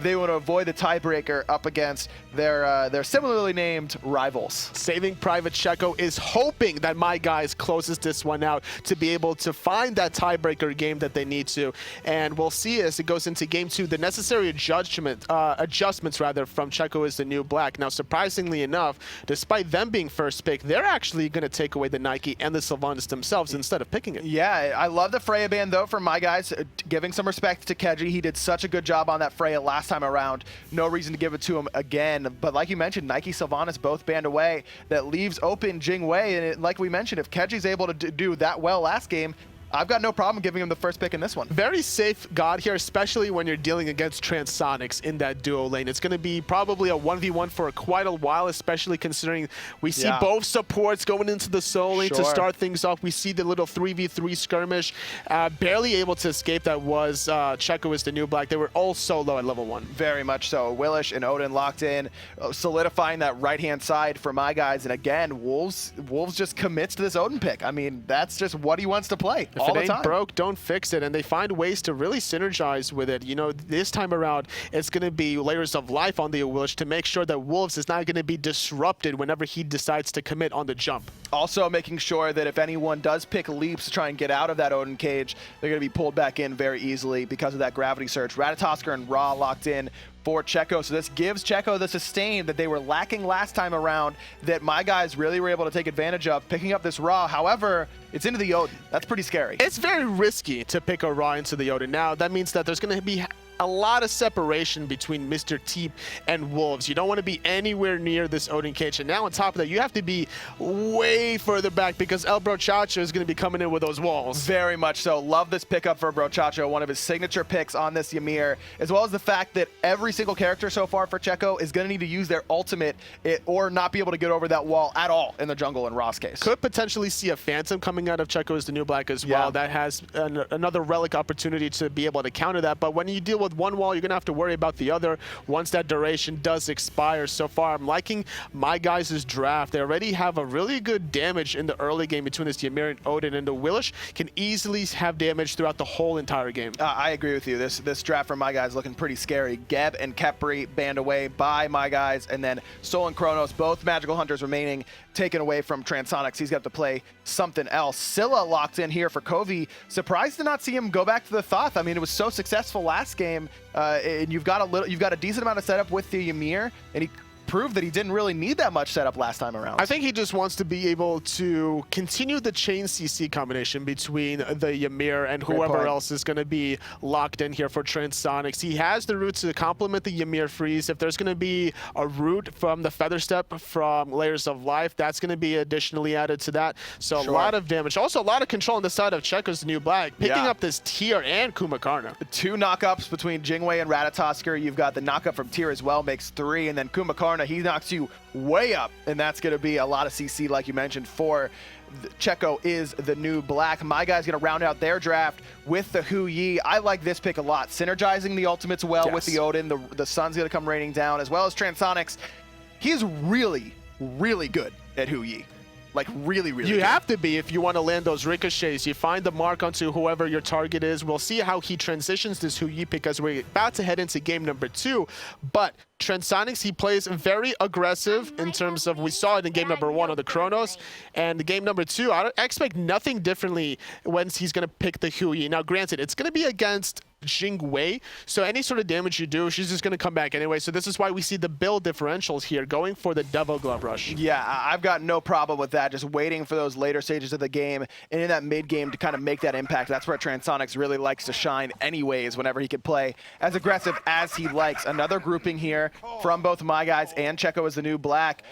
They want to avoid the tiebreaker up against their similarly named rivals. Saving Private Checo is hoping that My Guys closes this one out to be able to find that tiebreaker game that they need to. And we'll see as it goes into game 2, the necessary adjustments from Checo is the new black. Now, surprisingly enough, despite them being first pick, they're actually going to take away the Nike and the Sylvanas themselves instead of picking it. Yeah, I love the Freya ban, though, from My Guys. Giving some respect to Keji. He did such a good job on that Freya last time around. No reason to give it to him again. But like you mentioned, Nike, Sylvanas both banned away. That leaves open Jingwei. And like we mentioned, if Keji's able to do that well last game, I've got no problem giving him the first pick in this one. Very safe God here, especially when you're dealing against Transonics in that duo lane. It's going to be probably a 1v1 for quite a while, especially considering we see both supports going into the solo lane to start things off. We see the little 3v3 skirmish. Barely able to escape that was Checo is the new black. They were all solo at level 1. Very much so. Willish and Odin locked in, solidifying that right-hand side for My Guys. And again, Wolves just commits to this Odin pick. I mean, that's just what he wants to play. If it ain't broke, don't fix it. And they find ways to really synergize with it. You know, this time around, it's going to be layers of life on the Willish to make sure that Wolves is not going to be disrupted whenever he decides to commit on the jump. Also making sure that if anyone does pick leaps to try and get out of that Odin cage, they're going to be pulled back in very easily because of that gravity surge. Ratatosker and Ra locked in for Checo. So this gives Checo the sustain that they were lacking last time around that My Guys really were able to take advantage of, picking up this Ra. However, it's into the Odin. That's pretty scary. It's very risky to pick a Ra into the Odin. Now, that means that there's going to be a lot of separation between Mr. Teep and Wolves. You don't want to be anywhere near this Odin cage. And now on top of that, you have to be way further back because El Brochacho is going to be coming in with those walls. Very much so. Love this pickup for Brochacho, one of his signature picks on this Ymir, as well as the fact that every single character so far for Checo is going to need to use their ultimate or not be able to get over that wall at all in the jungle in Ra's case. Could potentially see a Phantom coming out of Checo as the new black as well. That has another relic opportunity to be able to counter that. But when you deal with one wall, you're going to have to worry about the other once that duration does expire. So far, I'm liking My Guys' draft. They already have a really good damage in the early game between this Ymir and Odin, and the Willish can easily have damage throughout the whole entire game. I agree with you. This draft from My Guys looking pretty scary. Geb and Kepri banned away by My Guys, and then Sol and Kronos, both magical hunters remaining, taken away from Transonics. He's got to play something else. Scylla locked in here for Covey. Surprised to not see him go back to the Thoth. I mean, it was so successful last game, and you've got a decent amount of setup with the Ymir, and he proved that he didn't really need that much setup last time around. I think he just wants to be able to continue the chain CC combination between the Ymir and whoever else is going to be locked in here for Transonics. He has the route to complement the Ymir freeze. If there's going to be a route from the Feather Step from Layers of Life, that's going to be additionally added to that. So a lot of damage. Also a lot of control on the side of Checo's new black, picking up this Tyr and Kumakarna. 2 knockups between Jingwei and Ratatosker. You've got the knockup from Tyr as well, makes 3, and then Kumakarna, he knocks you way up, and that's going to be a lot of CC, like you mentioned, for Checo is the new black. My Guy's going to round out their draft with the Hu Yi. I like this pick a lot. Synergizing the ultimates well with the Odin. The sun's going to come raining down, as well as Transonics. He's really, really good at Hu Yi. Like, really, really You have to be if you want to land those ricochets. You find the mark onto whoever your target is. We'll see how he transitions this Hu Yi because we're about to head into game number 2. But Transonics, he plays very aggressive in terms of, we saw it in game number 1 on the Kronos, and game number 2, I expect nothing differently when he's going to pick the Hu Yi. Now, granted, it's going to be against Jingwei, so any sort of damage you do, she's just going to come back anyway. So this is why we see the build differentials here, going for the Devil Glove Rush. Yeah, I've got no problem with that, just waiting for those later stages of the game and in that mid-game to kind of make that impact. That's where Transonics really likes to shine anyways, whenever he can play as aggressive as he likes. Another grouping here from both My Guys and Checo as the new black.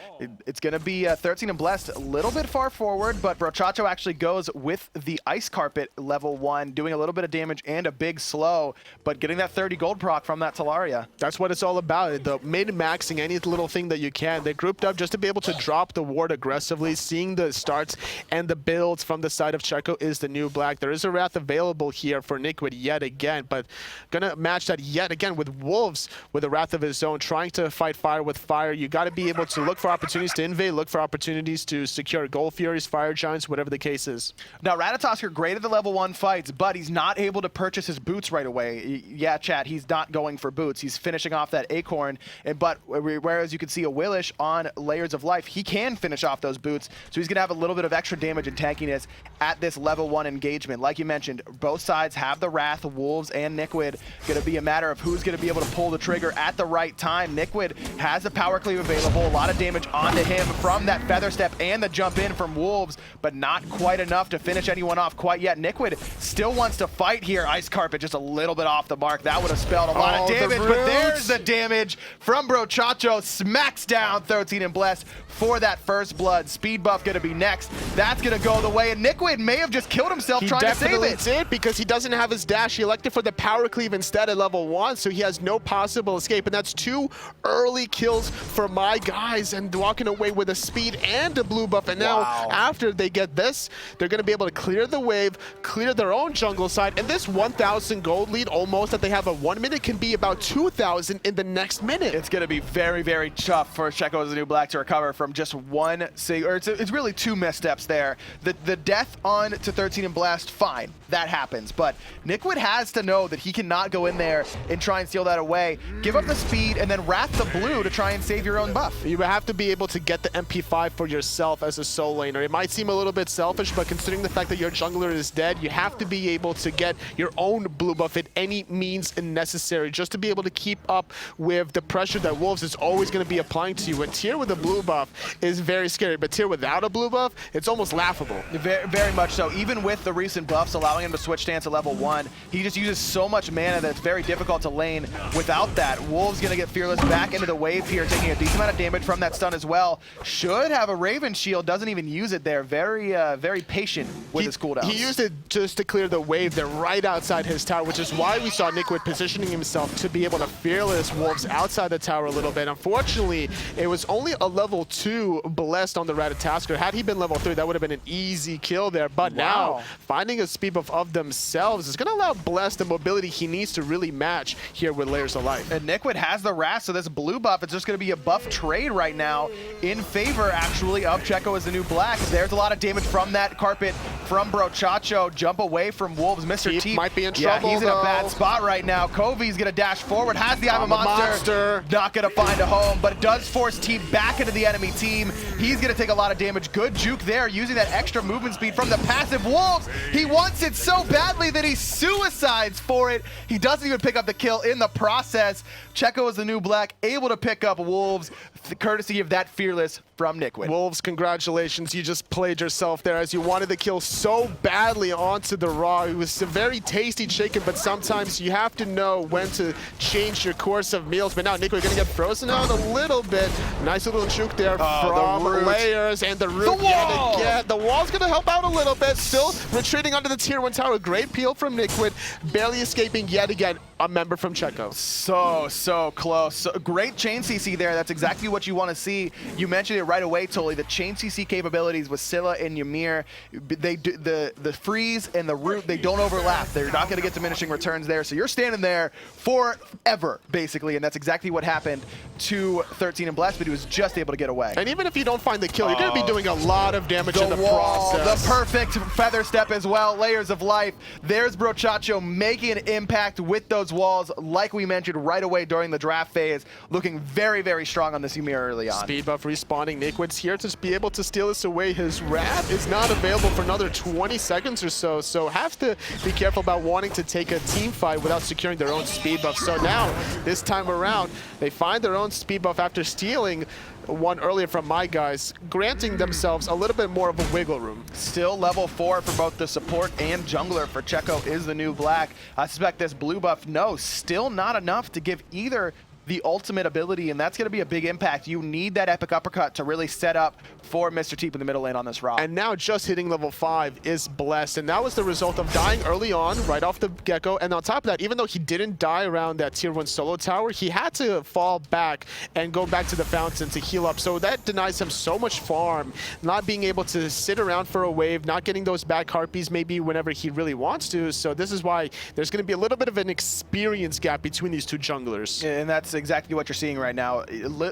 It's going to be 13 and Blessed, a little bit far forward, but Brochacho actually goes with the Ice Carpet level 1, doing a little bit of damage and a big slow, but getting that 30 gold proc from that Talaria. That's what it's all about. The mid-maxing any little thing that you can. They grouped up just to be able to drop the ward aggressively. Seeing the starts and the builds from the side of Checo is the new black. There is a Wrath available here for Niquid yet again, but gonna match that yet again with Wolves with a Wrath of his own, trying to fight fire with fire. You got to be able to look for opportunities to invade, look for opportunities to secure Gold Furies, Fire Giants, whatever the case is. Now, Ratatosker great at the level 1 fights, but he's not able to purchase his boots right away. Yeah, chat, he's not going for boots. He's finishing off that acorn, but whereas you can see a Willish on Layers of Life, he can finish off those boots, so he's going to have a little bit of extra damage and tankiness at this level 1 engagement. Like you mentioned, both sides have the Wrath, Wolves and Nikwid. Going to be a matter of who's going to be able to pull the trigger at the right time. Nikwid has a power cleave available, a lot of damage onto him from that Feather Step and the jump in from Wolves, but not quite enough to finish anyone off quite yet. Nikwid still wants to fight here. Ice Carpet just a little bit off the mark. That would have spelled a lot of damage, but there's the damage from Brochacho. Smacks down 13 and Blessed for that first blood. Speed buff going to be next. That's going to go the way, and Nikwid may have just killed himself trying to save it. He definitely did, because he doesn't have his dash. He elected for the power cleave instead at level 1, so he has no possible escape, and that's 2 early kills for my guys, and walking away with a speed and a blue buff. And now, after they get this, they're going to be able to clear the wave, clear their own jungle side, and this 1,000 gold lead almost that they have at 1 minute can be about 2,000 in the next minute. It's going to be very, very tough for Checo as the new black to recover from just one or it's really 2 missteps there. The death on to 13 and Blast, fine, that happens, but Nikwid has to know that he cannot go in there and try and steal that away. Give up the speed and then Wrath the blue to try and save your own buff. You have to be able to get the MP5 for yourself as a solo laner. It might seem a little bit selfish, but considering the fact that your jungler is dead, you have to be able to get your own blue buff at any means necessary, just to be able to keep up with the pressure that Wolves is always going to be applying to you. A tier with a blue buff is very scary, but tier without a blue buff, it's almost laughable. Very, very much so. Even with the recent buffs allowing him to switch stance at level 1, he just uses so much mana that it's very difficult to lane without that. Wolves going to get Fearless back into the wave here, taking a decent amount of damage from that stun as well. Should have a Raven shield, doesn't even use it there. Very, very patient with his cooldowns. He used it just to clear the wave there right outside his tower, which is why we saw Nikwid positioning himself to be able to Fearless Wolves outside the tower a little bit. Unfortunately, it was only a level 2 Blessed on the Ratatasker. Had he been level 3, that would have been an easy kill there. But now, finding a speed buff of themselves is going to allow Blessed the mobility he needs to really match here with Layers of Life. And Nikwid has the Wrath, so this blue buff, it's just going to be a buff trade right now in favor, actually, of Checo as the new black. There's a lot of damage from that carpet from Brochacho. Jump away from Wolves. Mr. T might be in trouble, he's in a bad spot right now. Kovi's going to dash forward, has the I'm a monster. Not going to find a home, but it does force T back into the enemy team. He's going to take a lot of damage. Good juke there, using that extra movement speed from the passive Wolves. He wants it so badly that he suicides for it. He doesn't even pick up the kill in the process. Checo is the new black, able to pick up Wolves, courtesy of that Fearless from Nikwid. Wolves, congratulations. You just played yourself there as you wanted the kill so badly onto the Raw. It was a very tasty chicken, but sometimes you have to know when to change your course of meals. But now Nikwid going to get frozen out a little bit. Nice little juke there from Layers, and the root yet again. The wall's going to help out a little bit. Still retreating under the tier 1 tower. Great peel from Nikwid. Barely escaping yet again. A member from Checo. So close. So, great chain CC there. That's exactly what you want to see. You mentioned it right away, Toli. The chain CC capabilities with Scylla and Ymir, they do, the freeze and the root, they don't overlap. They're not going to get diminishing returns there. So you're standing there forever, basically, and that's exactly what happened to 13 and Blessed, but he was just able to get away. And even if you don't find the kill, you're going to be doing a lot of damage in the process. The perfect Feather Step as well. Layers of Life. There's Brochacho making an impact with those walls, like we mentioned right away during the draft phase, looking very, very strong on this Ymir early on. Speed buff respawning. Nikwid's here to be able to steal this away. His Wrath is not available for another 20 seconds or so, so have to be careful about wanting to take a team fight without securing their own speed buff. So now, this time around, they find their own speed buff after stealing one earlier from my guys, granting themselves a little bit more of a wiggle room. Still level 4 for both the support and jungler for Checo is the new black. I suspect this blue buff, no, still not enough to give either the ultimate ability, and that's going to be a big impact. You need that epic uppercut to really set up for Mr. Teep in the middle lane on this route. And now just hitting level 5 is Blessed, and that was the result of dying early on, right off the get-go. And on top of that, even though he didn't die around that tier 1 solo tower, he had to fall back and go back to the fountain to heal up. So that denies him so much farm, not being able to sit around for a wave, not getting those back harpies maybe whenever he really wants to. So this is why there's going to be a little bit of an experience gap between these two junglers. And that's exactly what you're seeing right now.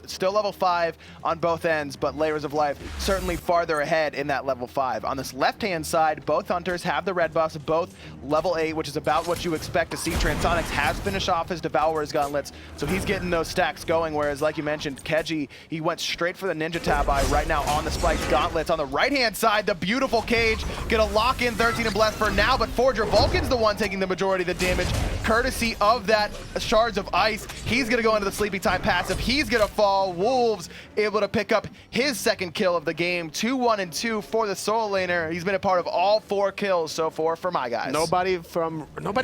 Still level 5 on both ends, but Layers of Life certainly farther ahead in that level 5. On this left-hand side, both Hunters have the red buffs, both level 8, which is about what you expect to see. Transonics has finished off his Devourer's Gauntlets, so he's getting those stacks going, whereas, like you mentioned, Keji, he went straight for the Ninja Tabi right now on the Spiked Gauntlets. On the right-hand side, the beautiful Cage gonna lock in 13 and Blessed for now, but Forger Vulcan's the one taking the majority of the damage, courtesy of that Shards of Ice. He's gonna go into the Sleepy Time passive. He's gonna fall. Wolves able to pick up his second kill of the game. 2-1 and 2 for the solo laner. He's been a part of all 4 kills so far for my guys. Nobody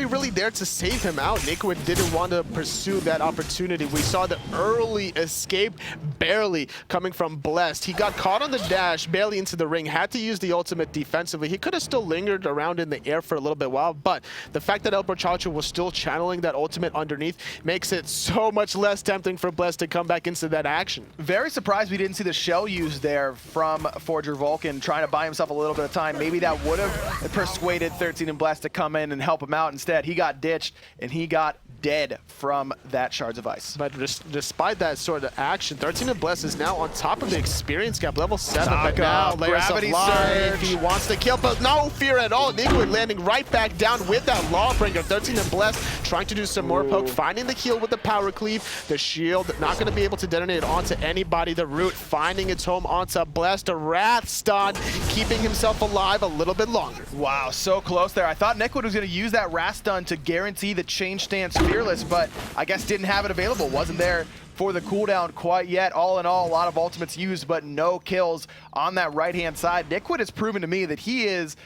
really there to save him out. Nickwood didn't want to pursue that opportunity. We saw the early escape barely coming from Blessed. He got caught on the dash, barely into the ring, had to use the ultimate defensively. He could have still lingered around in the air for a little bit while, but the fact that El Brochacho was still channeling that ultimate underneath makes it so much less tempting for Blessed to come back into that action. Very surprised we didn't see the shell used there from Forger Vulcan, trying to buy himself a little bit of time. Maybe that would have persuaded 13 and Blessed to come in and help him out. Instead, he got ditched and he got dead from that Shards of Ice. But despite that sort of action, 13 and Blessed is now on top of the experience gap, level 7. But now Layers of Life, he wants to kill, but no fear at all. Nickwood landing right back down with that Lawbringer. 13 and Blessed trying to do some more poke, finding the heal with the power cleave. The shield not going to be able to detonate onto anybody. The root finding its home onto Blessed. A Wrath Stun keeping himself alive a little bit longer. Wow, so close there. I thought Nickwood was going to use that Wrath Stun to guarantee the change stance Fearless, but I guess didn't have it available. Wasn't there for the cooldown quite yet. All in all, a lot of ultimates used, but no kills on that right-hand side. Nickwood has proven to me that he is,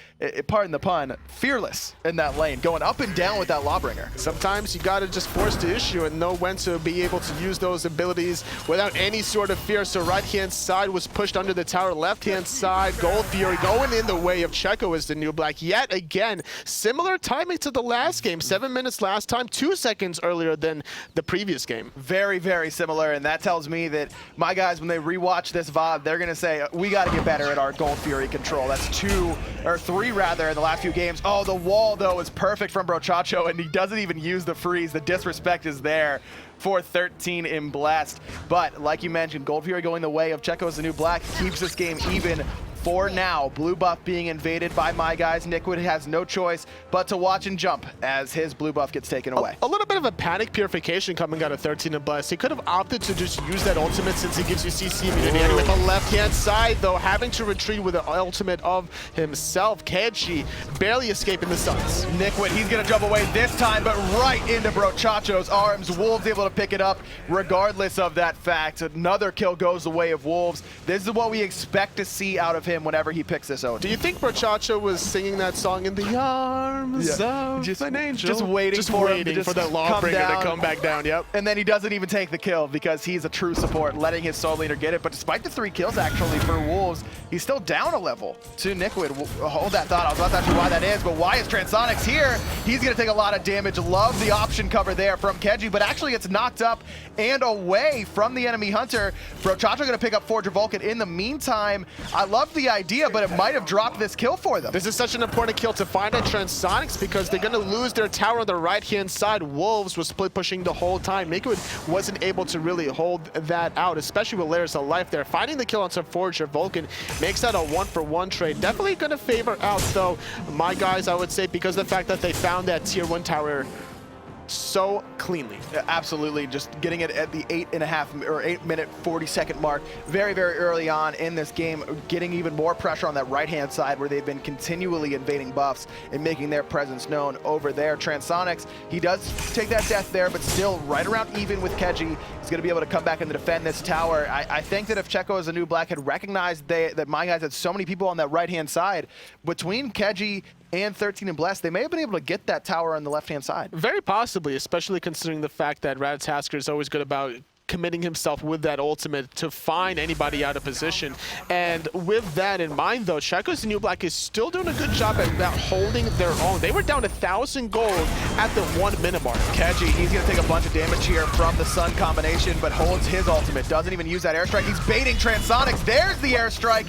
pardon the pun, fearless in that lane, going up and down with that Lawbringer. Sometimes you gotta just force the issue and know when to be able to use those abilities without any sort of fear. So right-hand side was pushed under the tower. Left-hand side, Gold Fury going in the way of Checo as the new black. Yet again, similar timing to the last game. 7 minutes last time, 2 seconds earlier than the previous game. Very, very similar, and that tells me that my guys, when they rewatch this VOD, they're gonna say, we gotta get better at our Gold Fury control. That's 2, or 3 rather, in the last few games. Oh, the wall, though, is perfect from Brochacho, and he doesn't even use the freeze. The disrespect is there for 13 in Blast. But, like you mentioned, Gold Fury going the way of Checo as the new black keeps this game even for now. Blue buff being invaded by my guys. Nickwood has no choice but to watch and jump as his blue buff gets taken away. A little bit of a panic purification coming out of 13 and Blessed. He could have opted to just use that ultimate since he gives you CC immunity. And with the left-hand side, though, having to retreat with the ultimate of himself. Keji barely escaping the stuns. Nickwood, he's going to jump away this time, but right into Brochacho's arms. Wolves able to pick it up regardless of that fact. Another kill goes the way of Wolves. This is what we expect to see out of him whenever he picks this out. Do you think Brochacho was singing that song in the arms of an angel? Just waiting for that Lawbringer to come back down, yep. And then he doesn't even take the kill because he's a true support, letting his solo leader get it. But despite the 3 kills actually for Wolves, he's still down a level to Nickwood. Hold that thought. I was about to ask you why that is, but why is Transonics here? He's going to take a lot of damage. Love the option cover there from Keji, but actually gets knocked up and away from the enemy Hunter. Brochacho going to pick up Forger Vulcan. In the meantime, I love the idea, but it might have dropped this kill for them. This is such an important kill to find at Transonics because they're going to lose their tower on the right-hand side. Wolves was split pushing the whole time. Nickwood wasn't able to really hold that out, especially with Layers of Life there. Finding the kill on some Forger Vulcan makes that a 1-for-1 trade. Definitely going to favor out, though, my guys, I would say, because of the fact that they found that tier 1 tower so cleanly. Yeah, absolutely, just getting it at the 8-minute 40-second mark very, very early on in this game, getting even more pressure on that right-hand side where they've been continually invading buffs and making their presence known over there. Transonics, he does take that death there, but still right around even with Keji. He's going to be able to come back and defend this tower. I think that if Checo as a new black had recognized that my guys had so many people on that right-hand side, between Keji and 13 and Blessed, they may have been able to get that tower on the left-hand side. Very possibly, especially considering the fact that Ratatasker is always good about committing himself with that ultimate to find anybody out of position. And with that in mind, though, Checo's the new black is still doing a good job at holding their own. They were down 1,000 gold at the 1 minute mark. Keji, he's going to take a bunch of damage here from the Sun combination, but holds his ultimate. Doesn't even use that airstrike. He's baiting Transonics. There's the airstrike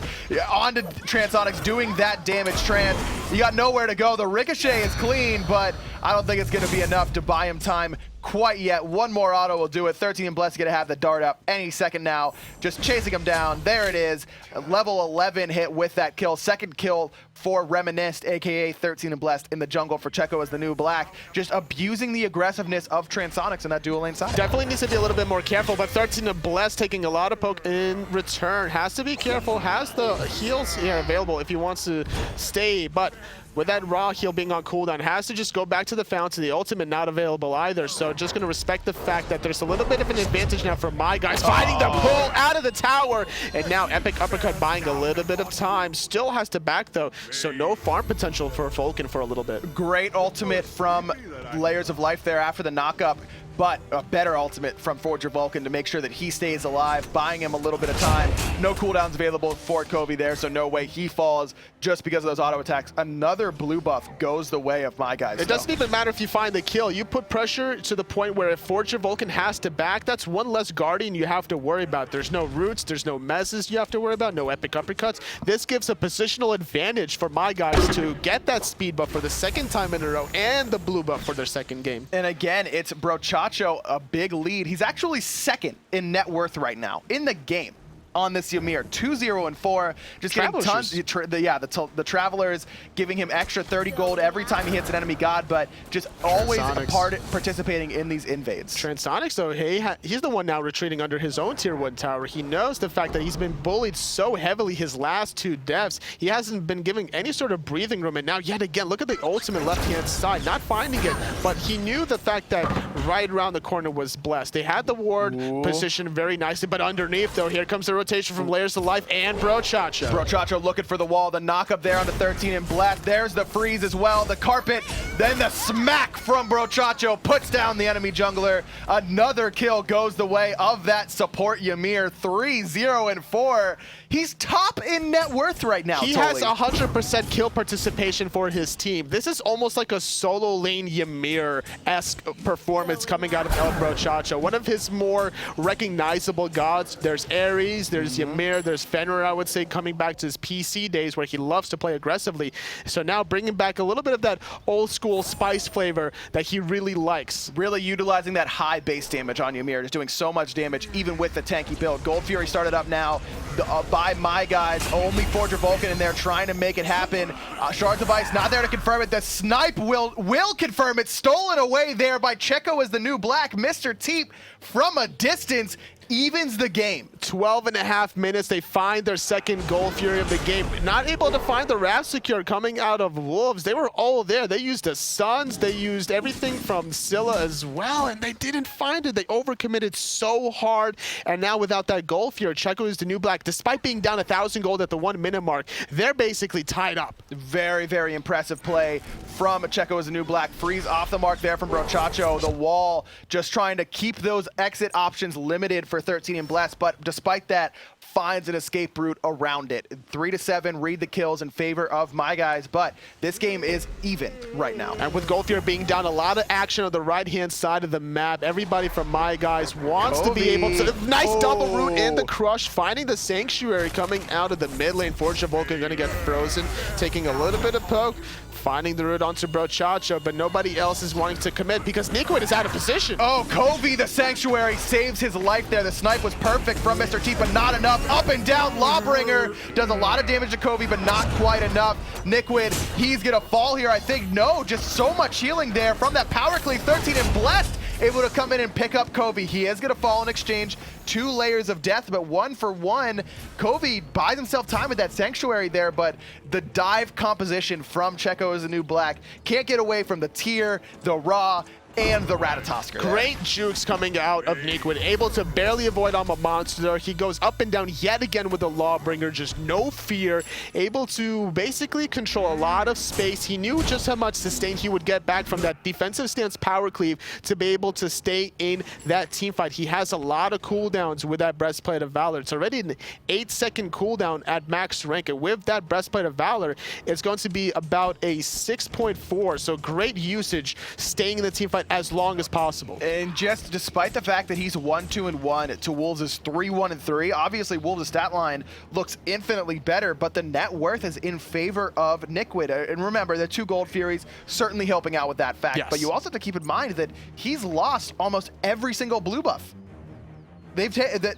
onto Transonics, doing that damage. Trans, you got nowhere to go. The ricochet is clean, but I don't think it's going to be enough to buy him time quite yet. One more auto will do it. 13 and Blessed gonna have the dart up any second now. Just chasing him down. There it is. A level 11 hit with that kill. Second kill for Reminisced, aka 13 and Blessed in the jungle for Checo as the new black. Just abusing the aggressiveness of Transonics in that dual lane side. Definitely needs to be a little bit more careful, but 13 and Blessed taking a lot of poke in return. Has to be careful, has the heals here available if he wants to stay, but with that raw heal being on cooldown, has to just go back to the fountain. The ultimate not available either, so just going to respect the fact that there's a little bit of an advantage now for my guys. Finding the pull out of the tower, and now Epic Uppercut buying a little bit of time. Still has to back though, so no farm potential for Vulcan for a little bit. Great ultimate from Layers of Life there after the knockup, but a better ultimate from Forger Vulcan to make sure that he stays alive, buying him a little bit of time. No cooldowns available for Kobe there, so no way he falls just because of those auto attacks. Another blue buff goes the way of my guys. It doesn't even matter if you find the kill. You put pressure to the point where if Forger Vulcan has to back, that's one less Guardian you have to worry about. There's no roots, there's no messes you have to worry about, no epic uppercuts. This gives a positional advantage for my guys to get that speed buff for the second time in a row and the blue buff for their second game. And again, it's Brochacho, a big lead. He's actually second in net worth right now in the game on this Ymir. 2-0-4, just getting tons. The Travelers giving him extra 30 gold every time he hits an enemy god, but just always participating in these invades. Transonics though, he's the one now retreating under his own tier 1 tower. He knows the fact that he's been bullied so heavily his last 2 deaths. He hasn't been given any sort of breathing room, and now yet again, look at the ultimate left-hand side, not finding it, but he knew the fact that right around the corner was Blessed. They had the ward positioned very nicely, but underneath though, here comes the rotation from Layers of Life and Brochacho. Brochacho looking for the wall, the knock up there on the 13 and Blessed. There's the freeze as well, the carpet, then the smack from Brochacho puts down the enemy jungler. Another kill goes the way of that support Ymir. 3-0-4. He's top in net worth right now. He has 100% kill participation for his team. This is almost like a solo lane Ymir-esque performance coming out of El Brochacho. One of his more recognizable gods. There's Ares, there's Ymir, there's Fenrir, I would say, coming back to his PC days where he loves to play aggressively. So now bringing back a little bit of that old school spice flavor that he really likes. Really utilizing that high base damage on Ymir, just doing so much damage even with the tanky build. Gold Fury started up now by my guys. Only Forger Vulcan in there trying to make it happen. Shards of Ice not there to confirm it. The snipe will confirm it. Stolen away there by Checo as the new black. Mr. Teep from a distance evens the game. 12.5 minutes, they find their second Gold Fury of the game. Not able to find the Wrath Secure coming out of Wolves. They were all there. They used the Suns, they used everything from Scylla as well, and they didn't find it. They overcommitted so hard, and now without that Gold Fury, Checo is the new black. Despite being down 1,000 gold at the 1 minute mark, they're basically tied up. Very, very impressive play from Checo as the new black. Freeze off the mark there from Brochacho. The wall just trying to keep those exit options limited for 13 and Blessed, but despite that, finds an escape route around it. 3-7, read the kills in favor of my guys, but this game is even right now. And with Gold Fury being down, a lot of action on the right-hand side of the map. Everybody from my guys wants to be able to... Nice double root in the crush, finding the Sanctuary coming out of the mid lane. Forger Vulcan going to get frozen, taking a little bit of poke, finding the root onto Brochacho, but nobody else is wanting to commit because Niquid is out of position. Oh, Kobe, the Sanctuary, saves his life there. The snipe was perfect from Mr. T, but not enough. Up and down, Lawbringer does a lot of damage to Kobe, but not quite enough. Niquid, he's gonna fall here, I think. No, just so much healing there from that power cleave. 13 and Blessed able to come in and pick up Kobe. He is gonna fall in exchange. 2 layers of death, but 1 for 1. Kobe buys himself time with that Sanctuary there, but the dive composition from Checo as a new black can't get away from the tier, the raw, and the Ratatosker. Great jukes coming out of Niquid, able to barely avoid on a monster. He goes up and down yet again with the Lawbringer, just no fear, able to basically control a lot of space. He knew just how much sustain he would get back from that defensive stance power cleave to be able to stay in that team fight. He has a lot of cooldowns with that Breastplate of Valor. It's already an 8-second cooldown at max rank, and with that Breastplate of Valor, it's going to be about a 6.4, so great usage staying in the team fight as long as possible. And just despite the fact that he's 1-2-1 to Wolves' 3-1-3, obviously Wolves' stat line looks infinitely better, but the net worth is in favor of Nikwid. And remember, the 2 Gold Furies certainly helping out with that fact. Yes. But you also have to keep in mind that he's lost almost every single blue buff.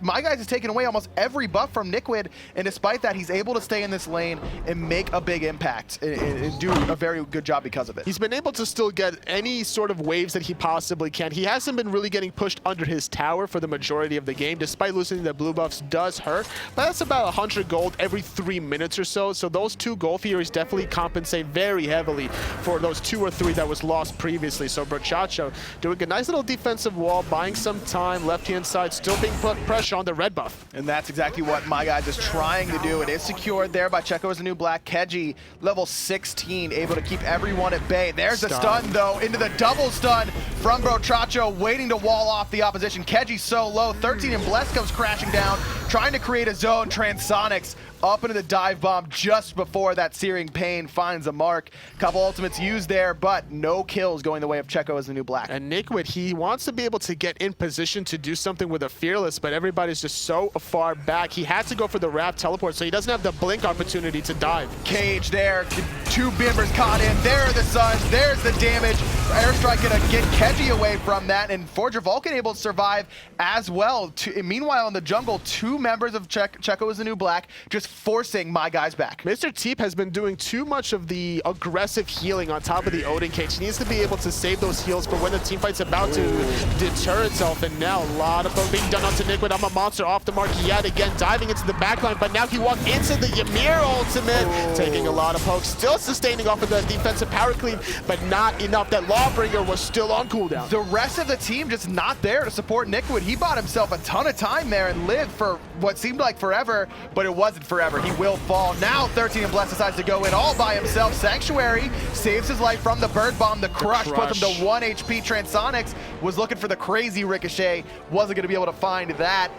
My guys has taken away almost every buff from Nikwid, and despite that, he's able to stay in this lane and make a big impact and do a very good job because of it. He's been able to still get any sort of waves that he possibly can. He hasn't been really getting pushed under his tower for the majority of the game, despite losing the blue buffs does hurt, but that's about 100 gold every 3 minutes or so, so those 2 Gold Furies definitely compensate very heavily for those 2 or 3 that was lost previously. So Brochacho doing a nice little defensive wall, buying some time, left-hand side, still being put pressure on the red buff. And that's exactly what my guys is trying to do. It is secured there by Checo as the new black. Keji, level 16, able to keep everyone at bay. There's a stun, though, into the double stun from Brochacho, waiting to wall off the opposition. Keji so low. 13 and Bless comes crashing down, trying to create a zone. Transonics up into the dive bomb just before that Searing Pain finds a mark. Couple ultimates used there, but no kills going the way of Checo as the new black. And Nikwid, he wants to be able to get in position to do something with a Fearless, but everybody's just so far back. He had to go for the wrap teleport, so he doesn't have the blink opportunity to dive. Cage there, 2 Bimbers caught in. There are the suns, there's the damage. Airstrike gonna get Keji away from that, and Forger Vulcan able to survive as well. Meanwhile, in the jungle, 2 members of Checo as the new black just forcing my guys back. Mr. Teep has been doing too much of the aggressive healing on top of the Odin cage. He needs to be able to save those heals for when the team fight's about to deter itself. And now a lot of poke being done onto Nikwid. I'm a monster off the mark yet again, diving into the backline, but now he walked into the Ymir ultimate, taking a lot of pokes, still sustaining off of the defensive power cleave, but not enough. That Lawbringer was still on cooldown. The rest of the team just not there to support Nikwid. He bought himself a ton of time there and lived for what seemed like forever, but it wasn't forever. He will fall. Now 13 and Bless decides to go in all by himself. Sanctuary saves his life from the bird bomb. The crush puts him to 1 HP. Transonics was looking for the crazy ricochet. Wasn't going to be able to find that.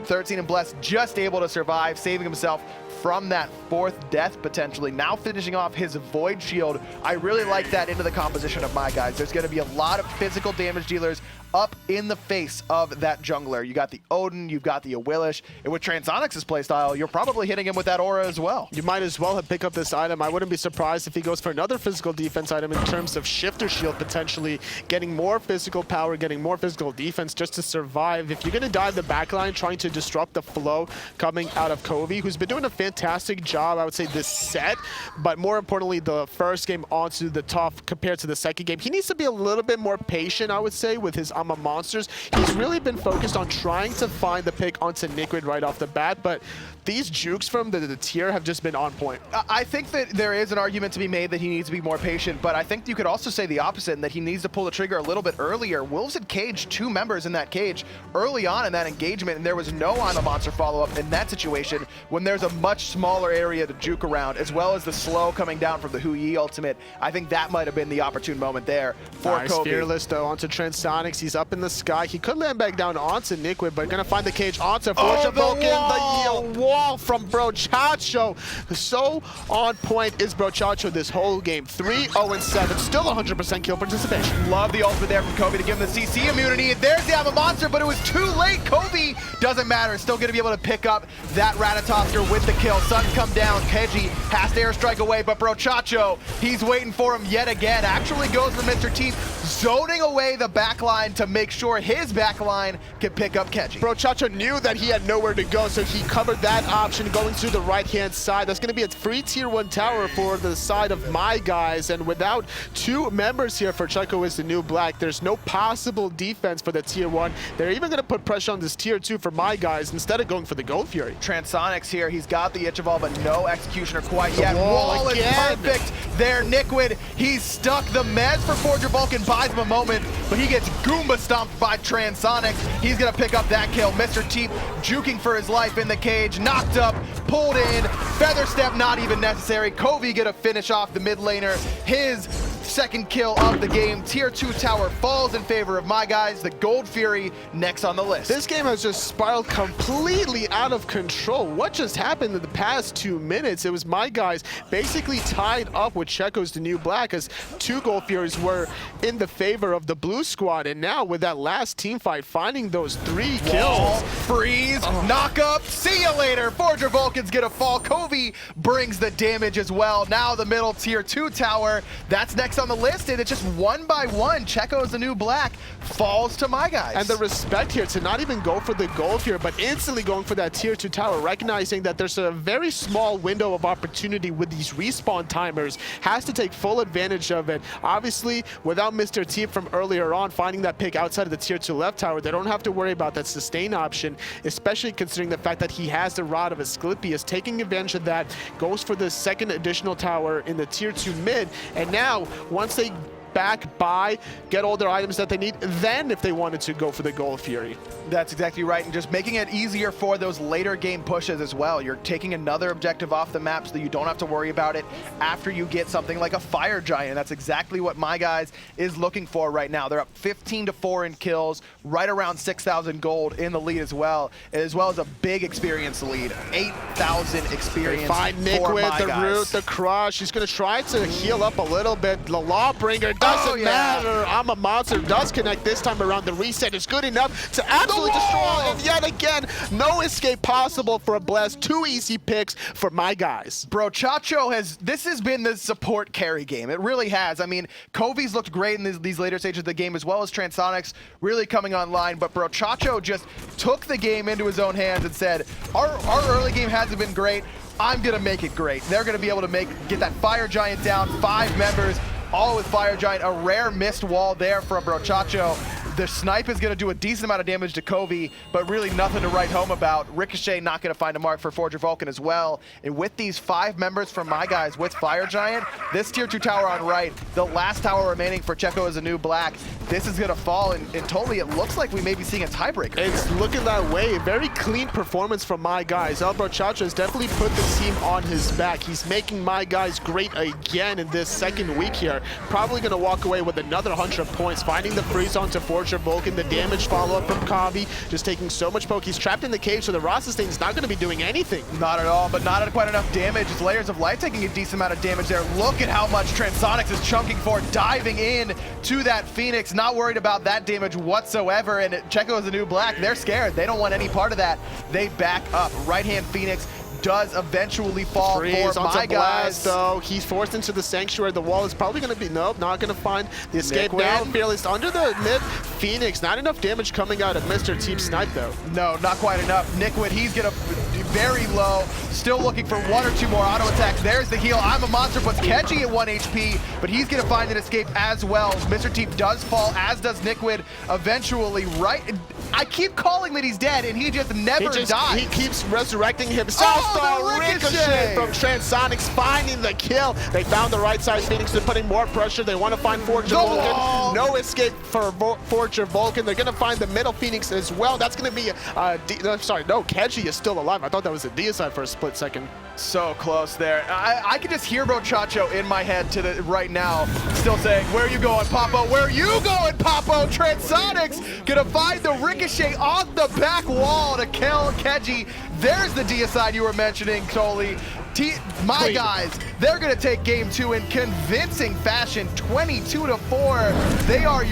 13 and Bless just able to survive, saving himself from that 4th death potentially. Now finishing off his Void Shield. I really like that into the composition of my guys. There's going to be a lot of physical damage dealers up in the face of that jungler. You got the Odin, you've got the Awilish, and with Transonics' playstyle, you're probably hitting him with that aura as well. You might as well have picked up this item. I wouldn't be surprised if he goes for another physical defense item in terms of Shifter Shield, potentially getting more physical power, getting more physical defense just to survive. If you're going to dive the backline, trying to disrupt the flow coming out of Covey, who's been doing a fantastic job, I would say, this set, but more importantly, the first game onto the top compared to the second game. He needs to be a little bit more patient, I would say, with his monsters. He's really been focused on trying to find the pick onto Nikwid right off the bat, but these jukes from the tier have just been on point. I think that there is an argument to be made that he needs to be more patient, but I think you could also say the opposite, and that he needs to pull the trigger a little bit earlier. Wolves had caged 2 members in that cage early on in that engagement, and there was no I'm a monster follow-up in that situation when there's a much smaller area to juke around, as well as the slow coming down from the Hu Yi ultimate. I think that might have been the opportune moment there for nice Kobe. Fearless, though, onto Transonics. He's up in the sky. He could land back down onto Nikwid, but gonna find the cage onto Fortune Vulcan. The wall from Brochacho. So on point is Brochacho this whole game. 3-0-7, still 100% kill participation. Love the ultimate there from Kobe to give him the CC immunity. There's the I'm a monster, but it was too late. Kobe doesn't matter. Still going to be able to pick up that Ratatosker with the kill. Sun come down. Keji has to airstrike away, but Brochacho, he's waiting for him yet again. Actually goes for Mr. Teep, zoning away the backline to make sure his backline can pick up Keji. Brochacho knew that he had nowhere to go, so he covered that option going to the right-hand side. That's going to be a free tier 1 tower for the side of my guys, and without 2 members here for Checo is the new black, there's no possible defense for the tier 1. They're even going to put pressure on this tier 2 for my guys instead of going for the Gold Fury. Transonics here, he's got the Itch of All, but no Executioner quite yet. Wall is perfect there. Nikwid, he's stuck. The Mez for Forger Vulcan buys him a moment, but he gets Goomba stomped by Transonics. He's going to pick up that kill. Mr. Teep juking for his life in the cage, knocked up, pulled in, feather step not even necessary. Covey gonna finish off the mid laner. His second kill of the game. Tier 2 tower falls in favor of my guys. The Gold Fury next on the list. This game has just spiraled completely out of control. What just happened in the past 2 minutes? It was my guys basically tied up with Checo's the new black, as 2 Gold Furies were in the favor of the blue squad. And now with that last team fight, finding those 3 kills. Freeze, knock up, see you later. Forger Vulcan's gonna fall. Covey brings the damage as well. Now the middle tier 2 tower, that's next on the list, and it's just 1 by 1. Checo's the new black falls to my guys. And the respect here to not even go for the gold here, but instantly going for that tier 2 tower, recognizing that there's a very small window of opportunity with these respawn timers, has to take full advantage of it. Obviously, without Mr. T from earlier on finding that pick outside of the tier 2 left tower, they don't have to worry about that sustain option, especially considering the fact that he has the rod of Asclepius. Taking advantage of that, goes for the second additional tower in the tier 2 mid, and now once they back, buy, get all their items that they need, then if they wanted to go for the Gold Fury. That's exactly right, and just making it easier for those later game pushes as well. You're taking another objective off the map so that you don't have to worry about it after you get something like a Fire Giant. That's exactly what my guys is looking for right now. They're up 15-4 in kills, right around 6,000 gold in the lead as well as a big experience lead. 8,000 experience. They find Nick for with my the guys. root, the crush. He's going to try to heal up a little bit. The Lawbringer doesn't matter. I'm a monster. Does connect this time around. The reset is good enough to absolutely destroy. And yet again, no escape possible for a Bless. 2 easy picks for my guys. Bro, Chacho this has been the support carry game. It really has. I mean, Covey's looked great in these later stages of the game, as well as Transonics really coming online. But bro, Chacho just took the game into his own hands and said, our early game hasn't been great. I'm gonna make it great. They're gonna be able to get that Fire Giant down. 5 members, all with Fire Giant. A rare missed wall there from Brochacho. The snipe is going to do a decent amount of damage to Covey, but really nothing to write home about. Ricochet not going to find a mark for Forger Vulcan as well. And with these 5 members from my guys with Fire Giant, this tier 2 tower on right, the last tower remaining for Checo as a new black, this is going to fall, and totally it looks like we may be seeing a tiebreaker. It's looking that way. Very clean performance from my guys. El Brochacho has definitely put the team on his back. He's making my guys great again in this second week here. Probably going to walk away with another 100 points, finding the freeze onto Forger Vulcan, the damage follow-up from Kavi, just taking so much poke. He's trapped in the cave, so the Raw sustain is not going to be doing anything. Not at all, but not at quite enough damage. It's Layers of Light taking a decent amount of damage there. Look at how much Transonics is chunking for, diving in to that Phoenix, not worried about that damage whatsoever. And Checo is a new black. They're scared. They don't want any part of that. They back up. Right-hand Phoenix does eventually fall Freeze for onto my Blast, guys. though. He's forced into the Sanctuary. The wall is probably going to be, nope, not going to find the escape Nick now. win. Fearless under the mid. Phoenix, not enough damage coming out of Mr. Team Snipe, though. No, not quite enough. Nickwit, he's gonna be very low. Still looking for 1 or 2 more auto attacks. There's the heal. I'm a monster puts Keji at 1 HP, but he's gonna find an escape as well. Mr. Team does fall, as does Nickwit eventually. Right, I keep calling that he's dead, and he just never dies. He keeps resurrecting himself. Oh, the ricochet from Transonics, finding the kill. They found the right side. Phoenix is putting more pressure. They want to find Forger Vulcan. No escape for Forger Vulcan. They're going to find the middle Phoenix as well. That's going to be sorry, no, Keji is still alive. I thought that was a deicide for a split second. So close there. I can just hear Brochacho in my head right now, still saying, where are you going, Papo? Where are you going, Papo? Transonics gonna find the ricochet on the back wall to kill Keji. There's the deicide you were mentioning, Toli. My guys, they're gonna take game 2 in convincing fashion, 22-4. They are your